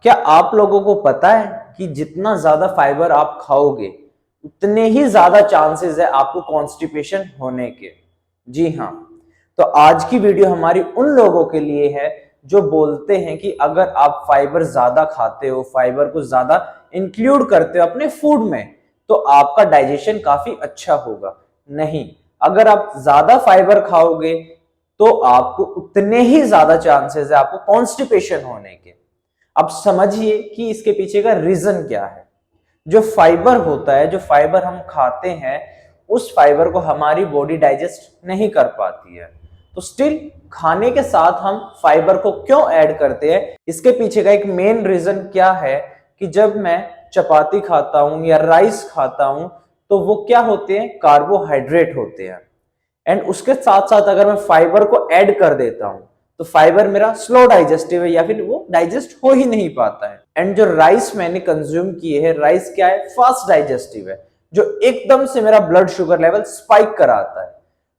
क्या आप लोगों को पता है कि जितना ज्यादा फाइबर आप खाओगे उतने ही ज्यादा चांसेस है आपको कॉन्स्टिपेशन होने के। जी हाँ। तो आज की वीडियो हमारी उन लोगों के लिए है जो बोलते हैं कि अगर आप फाइबर ज्यादा खाते हो, फाइबर को ज्यादा इंक्लूड करते हो अपने फूड में, तो आपका डाइजेशन काफी अच्छा होगा। नहीं, अगर आप ज्यादा फाइबर खाओगे तो आपको उतने ही ज्यादा चांसेस है आपको कॉन्स्टिपेशन होने के। अब समझिए कि इसके पीछे का रीजन क्या है। जो फाइबर होता है, जो फाइबर हम खाते हैं, उस फाइबर को हमारी बॉडी डाइजेस्ट नहीं कर पाती है। तो स्टिल खाने के साथ हम फाइबर को क्यों ऐड करते हैं, इसके पीछे का एक मेन रीजन क्या है कि जब मैं चपाती खाता हूं या राइस खाता हूं तो वो क्या होते हैं, कार्बोहाइड्रेट होते हैं। एंड उसके साथ साथ अगर मैं फाइबर को ऐड कर देता हूं तो फाइबर मेरा स्लो डाइजेस्टिव है या फिर वो डाइजेस्ट हो ही नहीं पाता है। एंड जो राइस मैंने कंज्यूम किए है, राइस क्या है, फास्ट डाइजेस्टिव है, जो एकदम से मेरा ब्लड शुगर लेवल स्पाइक कराता है।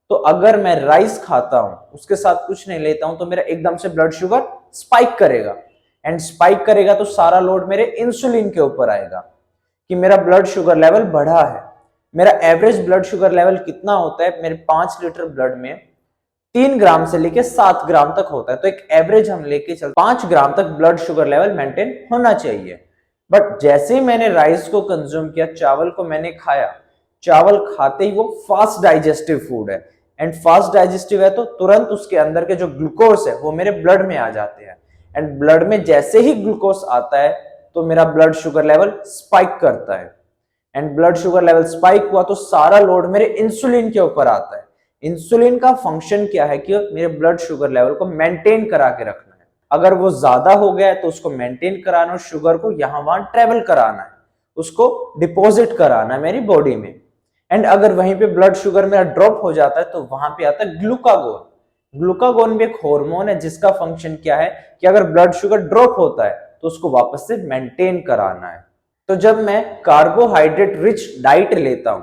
तो अगर मैं राइस खाता हूं, उसके साथ कुछ नहीं लेता हूं, तो मेरा एकदम से ब्लड शुगर स्पाइक करेगा। एंड स्पाइक करेगा तो सारा लोड मेरे इंसुलिन के ऊपर आएगा कि मेरा ब्लड शुगर लेवल बढ़ा है। मेरा एवरेज ब्लड शुगर लेवल कितना होता है, मेरे 5 लीटर ब्लड में 3 ग्राम से लेके 7 ग्राम तक होता है। तो एक एवरेज हम लेके चलते 5 ग्राम तक ब्लड शुगर लेवल मेंटेन होना चाहिए। बट जैसे ही मैंने राइस को कंज्यूम किया, चावल को मैंने खाया, चावल खाते ही वो फास्ट डाइजेस्टिव फूड है। एंड फास्ट डाइजेस्टिव है तो तुरंत उसके अंदर के जो ग्लूकोज है वो मेरे ब्लड में आ जाते हैं। एंड ब्लड में जैसे ही ग्लूकोज आता है तो मेरा ब्लड शुगर लेवल स्पाइक करता है। And blood sugar level spike हुआ तो सारा लोड मेरे इंसुलिन के ऊपर आता है। इंसुलिन का फंक्शन क्या है कि मेरे ब्लड शुगर लेवल को मेंटेन करा के रखना है। अगर वो ज्यादा हो गया है तो उसको मेंटेन कराना है, शुगर को यहां वहां ट्रेवल कराना है, उसको डिपॉजिट कराना है मेरी बॉडी में। एंड अगर वहीं पे ब्लड शुगर मेरा ड्रॉप हो जाता है तो वहां पे आता है ग्लूकागोन। ग्लूकागोन भी एक हार्मोन है जिसका फंक्शन क्या है कि अगर ब्लड शुगर ड्रॉप होता है तो उसको वापस से मेंटेन कराना है। तो जब मैं कार्बोहाइड्रेट रिच डाइट लेता हूं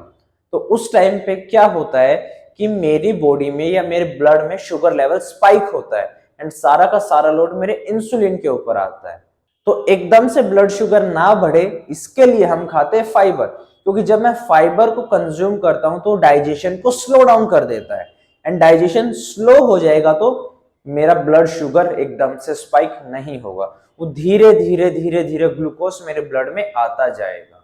तो उस टाइम पे क्या होता है कि मेरी बॉडी में या मेरे ब्लड में शुगर लेवल स्पाइक होता है। एंड सारा का सारा लोड मेरे इंसुलिन के ऊपर आता है। तो एकदम से ब्लड शुगर ना बढ़े इसके लिए हम खाते हैं फाइबर, क्योंकि जब मैं फाइबर को कंज्यूम करता हूं तो डाइजेशन को स्लो डाउन कर देता है। एंड डाइजेशन स्लो हो जाएगा तो मेरा ब्लड शुगर एकदम से स्पाइक नहीं होगा, वो धीरे धीरे धीरे धीरे ग्लूकोज मेरे ब्लड में आता जाएगा।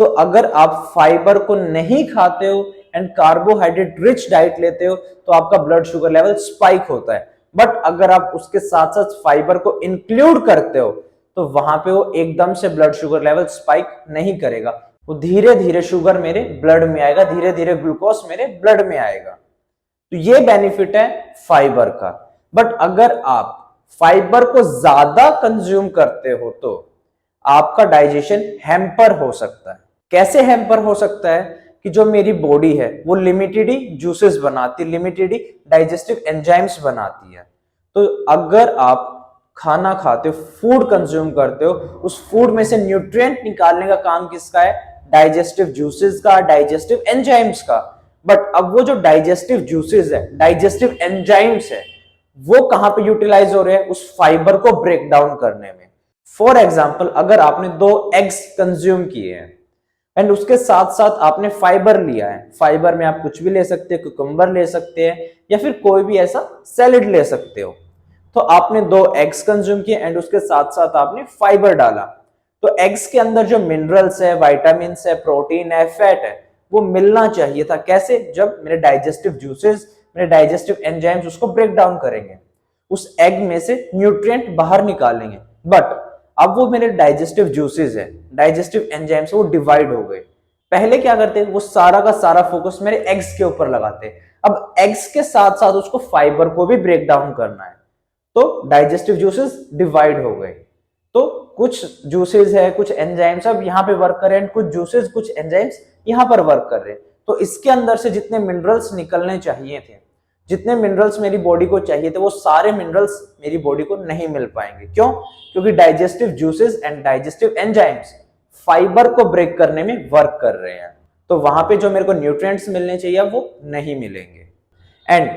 तो अगर आप फाइबर को नहीं खाते हो एंड कार्बोहाइड्रेट रिच डाइट लेते हो तो आपका ब्लड शुगर लेवल स्पाइक होता है। बट अगर आप उसके साथ साथ फाइबर को इंक्लूड करते हो तो वहां पे वो एकदम से ब्लड शुगर लेवल स्पाइक नहीं करेगा, वो धीरे धीरे शुगर मेरे ब्लड में आएगा, धीरे धीरे ग्लूकोज मेरे ब्लड में आएगा। तो ये बेनिफिट है फाइबर का। बट अगर आप फाइबर को ज्यादा कंज्यूम करते हो तो आपका डाइजेशन हैम्पर हो सकता है। कैसे हैम्पर हो सकता है कि जो मेरी बॉडी है वो लिमिटेड ही जूसेस बनाती है, लिमिटेड ही डाइजेस्टिव एंजाइम्स बनाती है। तो अगर आप खाना खाते हो, फूड कंज्यूम करते हो, उस फूड में से न्यूट्रिएंट निकालने का काम किसका है, डाइजेस्टिव जूसेस का, डाइजेस्टिव एंजाइम्स का। बट अब वो जो डाइजेस्टिव जूसेस है, डाइजेस्टिव एंजाइम्स है, वो कहां पे यूटिलाइज हो रहे हैं, उस फाइबर को ब्रेक डाउन करने में। फॉर एग्जाम्पल, अगर आपने 2 एग्स कंज्यूम किए हैं एंड उसके साथ साथ आपने फाइबर लिया है, फाइबर में आप कुछ भी ले सकते हैं, कुकुम्बर ले सकते हैं या फिर कोई भी ऐसा सैलेड ले सकते हो। तो आपने 2 एग्स कंज्यूम किए एंड उसके साथ साथ आपने फाइबर डाला। तो एग्स के अंदर जो मिनरल्स है, वाइटामिन है, प्रोटीन है, फैट है, वो मिलना चाहिए था। कैसे? जब मेरे डाइजेस्टिव जूसेस, मेरे डाइजेस्टिव एंजाइम्स उसको ब्रेक डाउन करेंगे, उस एग में से न्यूट्रिएंट बाहर निकालेंगे। बट अब वो मेरे डाइजेस्टिव जूसेस है, डाइजेस्टिव एंजाइम्स, वो डिवाइड हो गए। पहले क्या करते, वो सारा का सारा फोकस मेरे एग्स के ऊपर लगाते। अब एग्स के साथ साथ उसको फाइबर को भी ब्रेक डाउन करना है, तो डाइजेस्टिव जूसेस डिवाइड हो गए। तो कुछ जूसेस है, कुछ एंजाइम्स अब यहाँ पे वर्क कर रहे हैं, कुछ जूसेस, कुछ एंजाइम्स यहाँ पर वर्क कर रहे हैं। तो इसके अंदर से जितने मिनरल्स निकलने चाहिए थे, जितने मिनरल्स मेरी बॉडी को चाहिए थे, वो सारे मिनरल्स मेरी बॉडी को नहीं मिल पाएंगे। क्यों? क्योंकि digestive juices and digestive enzymes fibre को ब्रेक करने में वर्क कर रहे हैं। तो वहां पे जो मेरे को न्यूट्रिएंट्स मिलने चाहिए वो नहीं मिलेंगे। एंड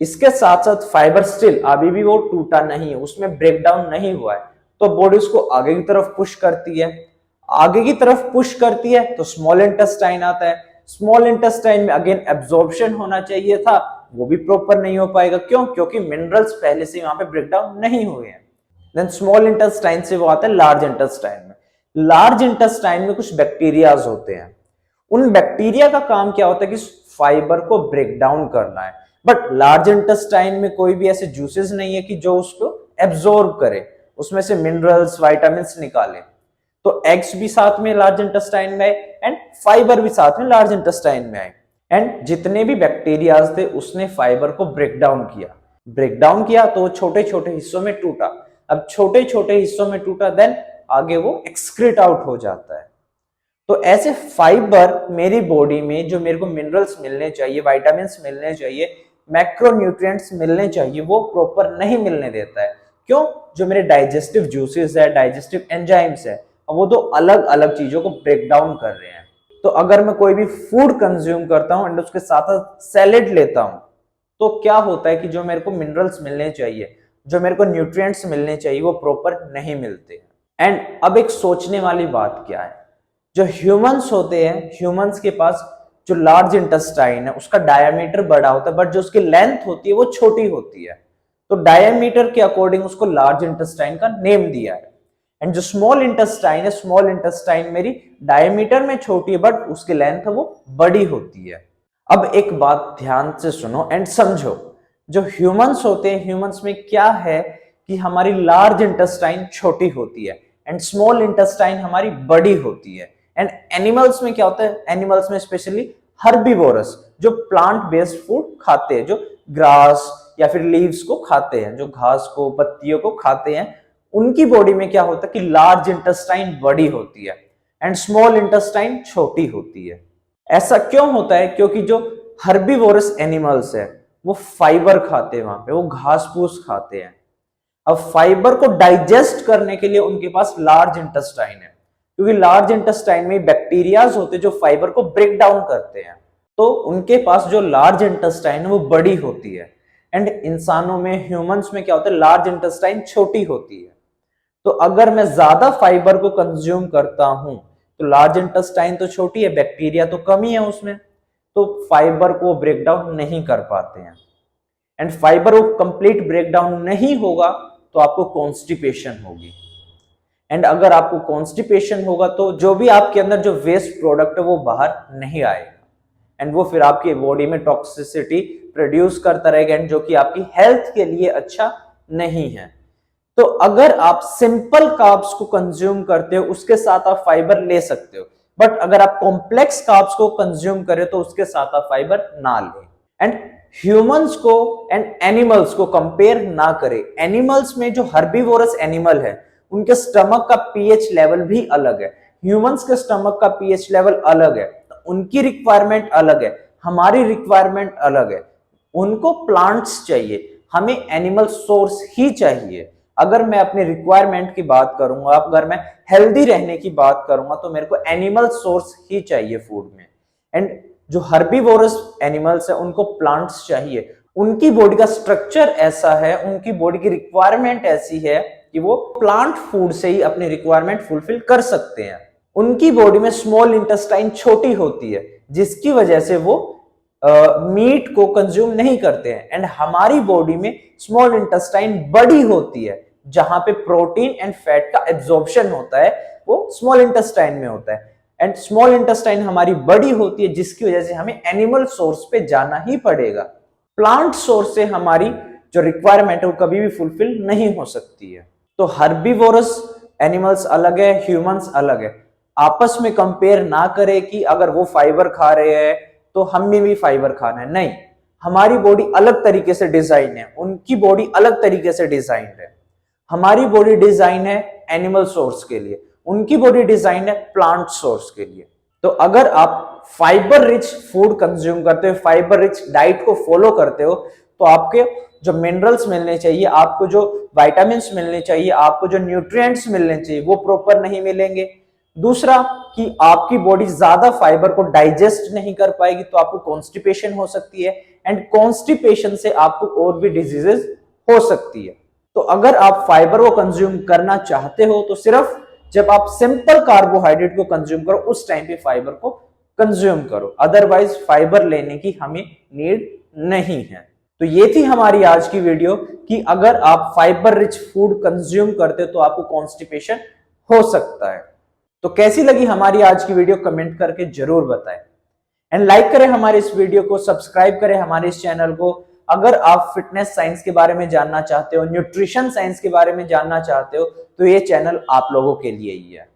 इसके साथ साथ फाइबर स्टिल अभी भी वो टूटा नहीं है, उसमें ब्रेक डाउन नहीं हुआ है, तो बॉडी उसको आगे की तरफ पुश करती है, आगे की तरफ पुश करती है तो स्मॉल इंटेस्टाइन आता है। स्मॉल इंटेस्टाइन में अगेन एब्जॉर्प्शन होना चाहिए था, वो भी प्रॉपर नहीं हो पाएगा। क्यों? क्योंकि मिनरल्स पहले से वहां पे ब्रेकडाउन नहीं हुए हैं। देन स्मॉल इंटेस्टाइन से वो आता है लार्ज इंटेस्टाइन में। लार्ज इंटेस्टाइन में कुछ बैक्टीरियाज होते हैं। उन बैक्टीरिया का काम क्या होता है कि फाइबर को ब्रेक डाउन करना है। बट लार्ज इंटेस्टाइन में कोई भी ऐसे जूसेस नहीं है कि जो उसको एब्जॉर्ब करे, उसमें से मिनरल्स विटामिन्स निकाले। तो एग्स भी साथ में लार्ज इंटेस्टाइन में आए एंड फाइबर भी साथ में लार्ज इंटेस्टाइन में आए। एंड जितने भी बैक्टीरियाज थे उसने फाइबर को ब्रेक डाउन किया तो वो छोटे छोटे हिस्सों में टूटा। अब छोटे छोटे हिस्सों में टूटा, देन आगे वो एक्सक्रीट आउट हो जाता है। तो ऐसे फाइबर मेरी बॉडी में जो मेरे को मिनरल्स मिलने चाहिए, विटामिन्स मिलने चाहिए, मैक्रोन्यूट्रिएंट्स मिलने चाहिए, वो प्रॉपर नहीं मिलने देता है। क्यों? जो मेरे डाइजेस्टिव जूसेस है, डाइजेस्टिव एंजाइम्स है, वो दो अलग अलग चीजों को ब्रेक डाउन कर रहे हैं। तो अगर मैं कोई भी फूड कंज्यूम करता हूं एंड उसके साथ सैलेड लेता हूं, तो क्या होता है कि जो मेरे को मिनरल्स मिलने चाहिए, जो मेरे को न्यूट्रिएंट्स मिलने चाहिए, वो प्रॉपर नहीं मिलते। एंड अब एक सोचने वाली बात क्या है, जो ह्यूमंस होते हैं, ह्यूमंस के पास जो लार्ज इंटेस्टाइन है उसका डायमीटर बड़ा होता है, बट जो उसकी लेंथ होती है वो छोटी होती है। तो डायमीटर के अकॉर्डिंग उसको लार्ज इंटेस्टाइन का नेम दिया है। एंड जो स्मॉल इंटेस्टाइन है, स्मॉल इंटेस्टाइन मेरी डायमीटर में छोटी है बट उसकी लेंथ है वो बड़ी होती है। अब एक बात ध्यान से सुनो एंड समझो, जो ह्यूमंस होते हैं, ह्यूमंस में क्या है कि हमारी लार्ज इंटेस्टाइन छोटी होती है एंड स्मॉल इंटेस्टाइन हमारी बड़ी होती है। एंड एनिमल्स में क्या होता है, एनिमल्स में स्पेशली हर्बीवोरस, जो प्लांट बेस्ड फूड खाते हैं, जो ग्रास या फिर लीव्स को खाते हैं, जो घास को, पत्तियों को खाते हैं, उनकी बॉडी में क्या होता है कि लार्ज इंटेस्टाइन बड़ी होती है एंड स्मॉल इंटेस्टाइन छोटी होती है। ऐसा क्यों होता है? क्योंकि जो हर्बीवोरस एनिमल्स है वो फाइबर खाते हैं, वहां पे वो घास फूस खाते हैं। अब फाइबर को डाइजेस्ट करने के लिए उनके पास लार्ज इंटेस्टाइन है, क्योंकि लार्ज इंटेस्टाइन में बैक्टीरियाज होते हैं जो फाइबर को ब्रेक डाउन करते हैं। तो उनके पास जो लार्ज इंटेस्टाइन है वो बड़ी होती है। एंड इंसानों में, ह्यूमंस में क्या होता है, लार्ज इंटेस्टाइन छोटी होती है। तो अगर मैं ज्यादा फाइबर को कंज्यूम करता हूं तो लार्ज इंटेस्टाइन तो छोटी है, बैक्टीरिया तो कम ही है उसमें, तो फाइबर को ब्रेक डाउन नहीं कर पाते हैं। एंड फाइबर को कंप्लीट ब्रेक डाउन नहीं होगा तो आपको कॉन्स्टिपेशन होगी। एंड अगर आपको कॉन्स्टिपेशन होगा तो जो भी आपके अंदर जो वेस्ट प्रोडक्ट है वो बाहर नहीं आएगा एंड वो फिर आपकी बॉडी में टॉक्सिसिटी प्रोड्यूस करता रहेगा एंड जो कि आपकी हेल्थ के लिए अच्छा नहीं है। तो अगर आप सिंपल कार्ब्स को कंज्यूम करते हो उसके साथ आप फाइबर ले सकते हो, बट अगर आप कॉम्प्लेक्स कार्ब्स को कंज्यूम करें तो उसके साथ आप फाइबर ना लें। एंड ह्यूमंस को एंड एनिमल्स को कंपेयर ना करें। एनिमल्स में जो हर्बीवोरस एनिमल है उनके स्टमक का पीएच लेवल भी अलग है, ह्यूमंस के स्टमक का पीएच लेवल अलग है, तो उनकी रिक्वायरमेंट अलग है, हमारी रिक्वायरमेंट अलग है। उनको प्लांट्स चाहिए, हमें एनिमल सोर्स ही चाहिए। अगर मैं अपने रिक्वायरमेंट की बात करूंगा, अगर मैं हेल्दी रहने की बात करूंगा तो मेरे को एनिमल सोर्स ही चाहिए फूड में। एंड जो हर्बीवोरस एनिमल्स है उनको प्लांट्स चाहिए, उनकी बॉडी का स्ट्रक्चर ऐसा है, उनकी बॉडी की रिक्वायरमेंट ऐसी है कि वो प्लांट फूड से ही अपनी रिक्वायरमेंट फुलफिल कर सकते हैं। उनकी बॉडी में स्मॉल इंटेस्टाइन छोटी होती है जिसकी वजह से वो मीट को कंज्यूम नहीं करते हैं। एंड हमारी बॉडी में स्मॉल इंटेस्टाइन बड़ी होती है, जहां पे प्रोटीन एंड फैट का एब्जॉर्प्शन होता है वो स्मॉल इंटेस्टाइन में होता है। एंड स्मॉल इंटेस्टाइन हमारी बड़ी होती है जिसकी वजह से हमें एनिमल सोर्स पे जाना ही पड़ेगा। प्लांट सोर्स से हमारी जो रिक्वायरमेंट है वो कभी भी फुलफिल नहीं हो सकती है। तो हर्बीवोरस एनिमल्स अलग है, ह्यूमंस अलग है। आपस में कंपेयर ना करें कि अगर वो फाइबर खा रहे हैं तो हमें भी फाइबर खाना है, नहीं। हमारी बॉडी अलग तरीके से डिजाइन है, उनकी बॉडी अलग तरीके से डिजाइन है। हमारी बॉडी डिजाइन है एनिमल सोर्स के लिए, उनकी बॉडी डिजाइन है प्लांट सोर्स के लिए। तो अगर आप फाइबर रिच फूड कंज्यूम करते हो, फाइबर रिच डाइट को फॉलो करते हो, तो आपके जो मिनरल्स मिलने चाहिए, आपको जो विटामिन्स मिलने चाहिए, आपको जो न्यूट्रिएंट्स मिलने चाहिए वो प्रॉपर नहीं मिलेंगे। दूसरा कि आपकी बॉडी ज्यादा फाइबर को डाइजेस्ट नहीं कर पाएगी तो आपको कॉन्स्टिपेशन हो सकती है एंड कॉन्स्टिपेशन से आपको और भी डिजीजेस हो सकती है। तो अगर आप फाइबर को कंज्यूम करना चाहते हो तो सिर्फ जब आप सिंपल कार्बोहाइड्रेट को कंज्यूम करो उस टाइम पे फाइबर को कंज्यूम करो, अदरवाइज फाइबर लेने की हमें नीड नहीं है। तो ये थी हमारी आज की वीडियो कि अगर आप फाइबर रिच फूड कंज्यूम करते हो तो आपको कॉन्स्टिपेशन हो सकता है। तो कैसी लगी हमारी आज की वीडियो कमेंट करके जरूर बताएं एंड लाइक करें हमारे इस वीडियो को, सब्सक्राइब करें हमारे इस चैनल को। अगर आप फिटनेस साइंस के बारे में जानना चाहते हो, न्यूट्रिशन साइंस के बारे में जानना चाहते हो तो ये चैनल आप लोगों के लिए ही है।